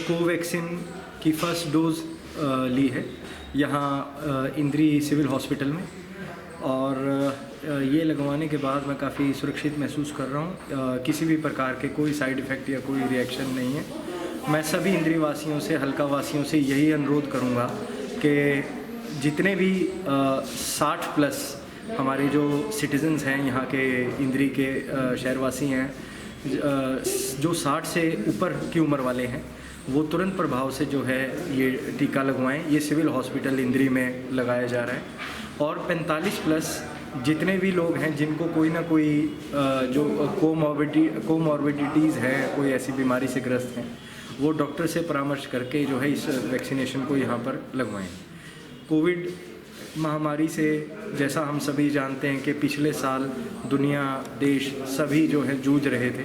Covaxin की first dose ली है यहाँ इंद्री सिविल हॉस्पिटल में, और ये लगवाने के बाद मैं काफ़ी सुरक्षित महसूस कर रहा हूँ। किसी भी प्रकार के कोई साइड इफ़ेक्ट या कोई रिएक्शन नहीं है। मैं सभी इंद्री वासियों से, हल्का वासियों से यही अनुरोध करूँगा कि जितने भी 60 प्लस हमारे जो सिटीज़न्स हैं, यहाँ के इंद्री के शहरवासी हैं, जो 60 से ऊपर की उम्र वाले हैं, वो तुरंत प्रभाव से जो है ये टीका लगवाएं। ये सिविल हॉस्पिटल इंद्री में लगाया जा रहा है। और 45 प्लस जितने भी लोग हैं जिनको कोई ना कोई जो कोमॉर्बिडिटीज़ हैं, कोई ऐसी बीमारी से ग्रस्त हैं, वो डॉक्टर से परामर्श करके जो है इस वैक्सीनेशन को यहाँ पर लगवाएं। कोविड महामारी से जैसा हम सभी जानते हैं कि पिछले साल दुनिया, देश सभी जो है जूझ रहे थे,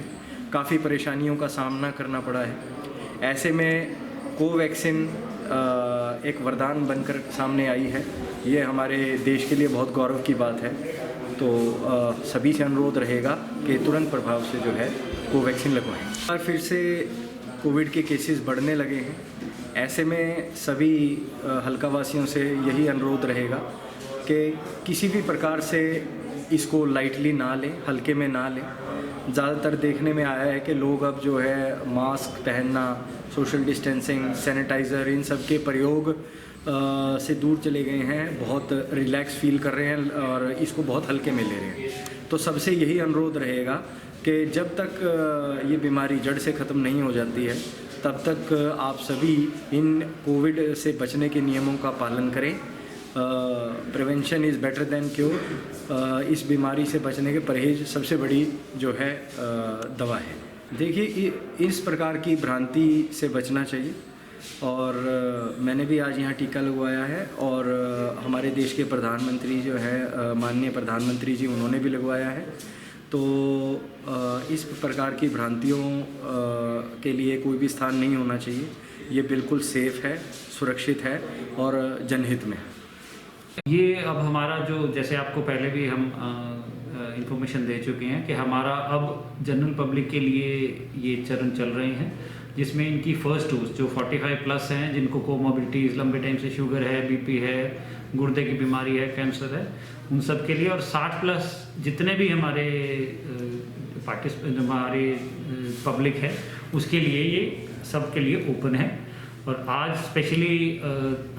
काफ़ी परेशानियों का सामना करना पड़ा है। ऐसे में कोवैक्सीन एक वरदान बनकर सामने आई है। ये हमारे देश के लिए बहुत गौरव की बात है। तो सभी से अनुरोध रहेगा कि तुरंत प्रभाव से जो है कोवैक्सीन लगवाएं। और फिर से कोविड के केसेस बढ़ने लगे हैं। ऐसे में सभी हल्कावासियों से यही अनुरोध रहेगा कि किसी भी प्रकार से इसको लाइटली ना लें, हल्के में ना लें। ज़्यादातर देखने में आया है कि लोग अब जो है मास्क पहनना, सोशल डिस्टेंसिंग, सैनिटाइज़र, इन सब के प्रयोग से दूर चले गए हैं। बहुत रिलैक्स फील कर रहे हैं और इसको बहुत हल्के में ले रहे हैं। तो सबसे यही अनुरोध रहेगा कि जब तक ये बीमारी जड़ से ख़त्म नहीं हो जाती है, तब तक आप सभी इन कोविड से बचने के नियमों का पालन करें। Prevention is better than cure. इस बीमारी से बचने के परहेज सबसे बड़ी जो है दवा है। देखिए, इस प्रकार की भ्रांति से बचना चाहिए। और मैंने भी आज यहाँ टीका लगवाया है, और हमारे देश के प्रधानमंत्री जो है, माननीय प्रधानमंत्री जी, उन्होंने भी लगवाया है। तो इस प्रकार की भ्रांतियों के लिए कोई भी स्थान नहीं होना चाहिए। ये बिल्कुल सेफ़ है, सुरक्षित है और जनहित में है। ये अब हमारा जो, जैसे आपको पहले भी हम इंफॉर्मेशन दे चुके हैं कि हमारा अब जनरल पब्लिक के लिए ये चरण चल रहे हैं, जिसमें इनकी फर्स्ट डोज जो 45 प्लस हैं, जिनको कोमॉर्बिडिटीज़, लंबे टाइम से शुगर है, बीपी है, गुर्दे की बीमारी है, कैंसर है, उन सब के लिए, और 60 प्लस जितने भी हमारे हमारे पब्लिक है, उसके लिए ये सब के लिए ओपन है। और आज स्पेशली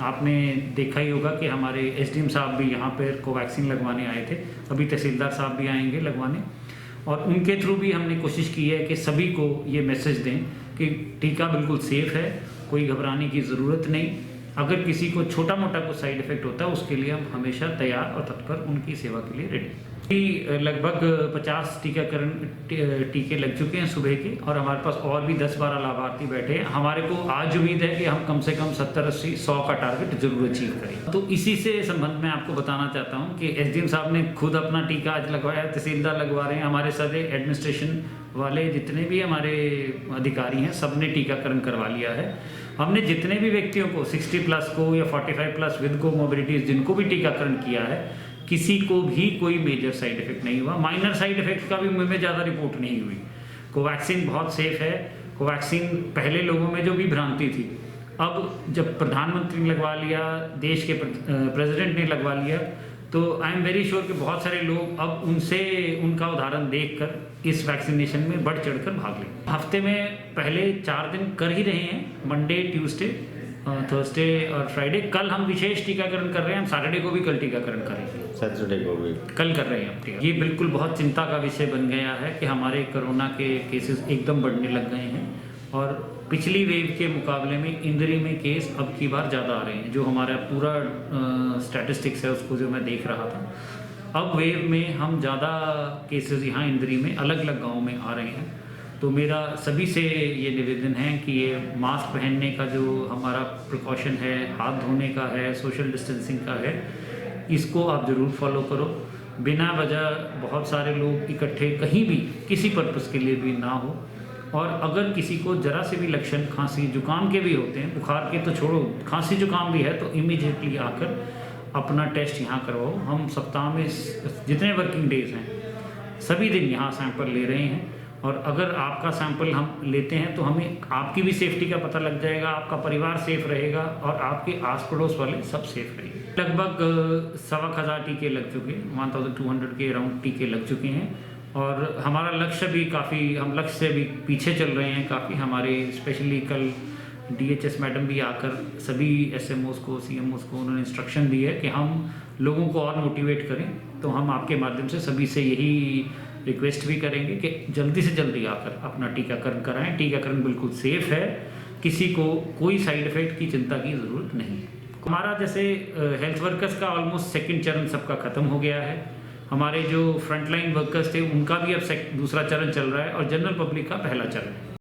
आपने देखा ही होगा कि हमारे एसडीएम साहब भी यहाँ पर कोवैक्सीन लगवाने आए थे। अभी तहसीलदार साहब भी आएंगे लगवाने, और उनके थ्रू भी हमने कोशिश की है कि सभी को ये मैसेज दें कि टीका बिल्कुल सेफ़ है, कोई घबराने की ज़रूरत नहीं। अगर किसी को छोटा मोटा कोई साइड इफ़ेक्ट होता है, उसके लिए हम हमेशा तैयार और तत्पर उनकी सेवा के लिए रेडी। लगभग 50 टीकाकरण टीके लग चुके हैं सुबह के, और हमारे पास और भी 10-12 लाभार्थी बैठे हैं। हमारे को आज उम्मीद है कि हम कम से कम 70-80-100 का टारगेट जरूर अचीव करें। तो इसी से संबंध में आपको बताना चाहता हूं कि एसडीएम साहब ने खुद अपना टीका आज लगवाया, तहसीलदार लगवा रहे हैं, हमारे सारे एडमिनिस्ट्रेशन वाले जितने भी हमारे अधिकारी हैं, सब ने टीकाकरण करवा लिया है। हमने जितने भी व्यक्तियों को 60 प्लस को या 45 प्लस विद कोमॉर्बिडिटीज जिनको भी टीकाकरण किया है, किसी को भी कोई मेजर साइड इफेक्ट नहीं हुआ। माइनर साइड इफेक्ट का भी मुझ में ज़्यादा रिपोर्ट नहीं हुई। कोवैक्सीन बहुत सेफ है। कोवैक्सीन पहले लोगों में जो भी भ्रांति थी, अब जब प्रधानमंत्री ने लगवा लिया, देश के प्रेसिडेंट ने लगवा लिया, तो आई एम वेरी श्योर कि बहुत सारे लोग अब उनसे उनका उदाहरण देखकर इस वैक्सीनेशन में बढ़ चढ़कर भाग लें। हफ्ते में पहले 4 दिन कर ही रहे हैं, मंडे, ट्यूसडे, थर्सडे और फ्राइडे। कल हम विशेष टीकाकरण कर रहे हैं, हम सैटरडे को भी कल टीकाकरण करेंगे, सैटरडे को भी कल कर रहे हैं हम टीका। ये बिल्कुल बहुत चिंता का विषय बन गया है कि हमारे कोरोना के केसेस एकदम बढ़ने लग गए हैं, और पिछली वेव के मुकाबले में इंद्री में केस अब की बार ज़्यादा आ रहे हैं। जो हमारा पूरा स्टैटिस्टिक्स है उसको जो मैं देख रहा था, अब वेव में हम ज़्यादा केसेस यहाँ इंद्री में अलग अलग गाँव में आ रहे हैं। तो मेरा सभी से ये निवेदन है कि ये मास्क पहनने का जो हमारा प्रिकॉशन है, हाथ धोने का है, सोशल डिस्टेंसिंग का है, इसको आप ज़रूर फॉलो करो। बिना वजह बहुत सारे लोग इकट्ठे कहीं भी किसी पर्पस के लिए भी ना हो। और अगर किसी को ज़रा से भी लक्षण खांसी जुकाम के भी होते हैं, बुखार के तो छोड़ो, खांसी जुकाम भी है, तो इमीडिएटली आकर अपना टेस्ट यहाँ करवाओ। हम सप्ताह में जितने वर्किंग डेज हैं सभी दिन यहाँ सैंपल ले रहे हैं, और अगर आपका सैंपल हम लेते हैं तो हमें आपकी भी सेफ्टी का पता लग जाएगा, आपका परिवार सेफ रहेगा और आपके आस पड़ोस वाले सब सेफ रहेंगे। लगभग 1,1500 टीके लग चुके हैं, 1200 के अराउंड टीके लग चुके हैं और हमारा लक्ष्य भी काफ़ी, हम लक्ष्य से भी पीछे चल रहे हैं काफ़ी। हमारे स्पेशली कल DHS मैडम भी आकर सभी SMOs को, CMOs को उन्होंने इंस्ट्रक्शन दी है कि हम लोगों को और मोटिवेट करें। तो हम आपके माध्यम से सभी से यही रिक्वेस्ट भी करेंगे कि जल्दी से जल्दी आकर अपना टीकाकरण कराएं। टीकाकरण बिल्कुल सेफ है, किसी को कोई साइड इफेक्ट की चिंता की ज़रूरत नहीं है। हमारा जैसे हेल्थ वर्कर्स का ऑलमोस्ट सेकंड चरण सबका ख़त्म हो गया है। हमारे जो फ्रंटलाइन वर्कर्स थे उनका भी अब दूसरा चरण चल रहा है और जनरल पब्लिक का पहला चरण है।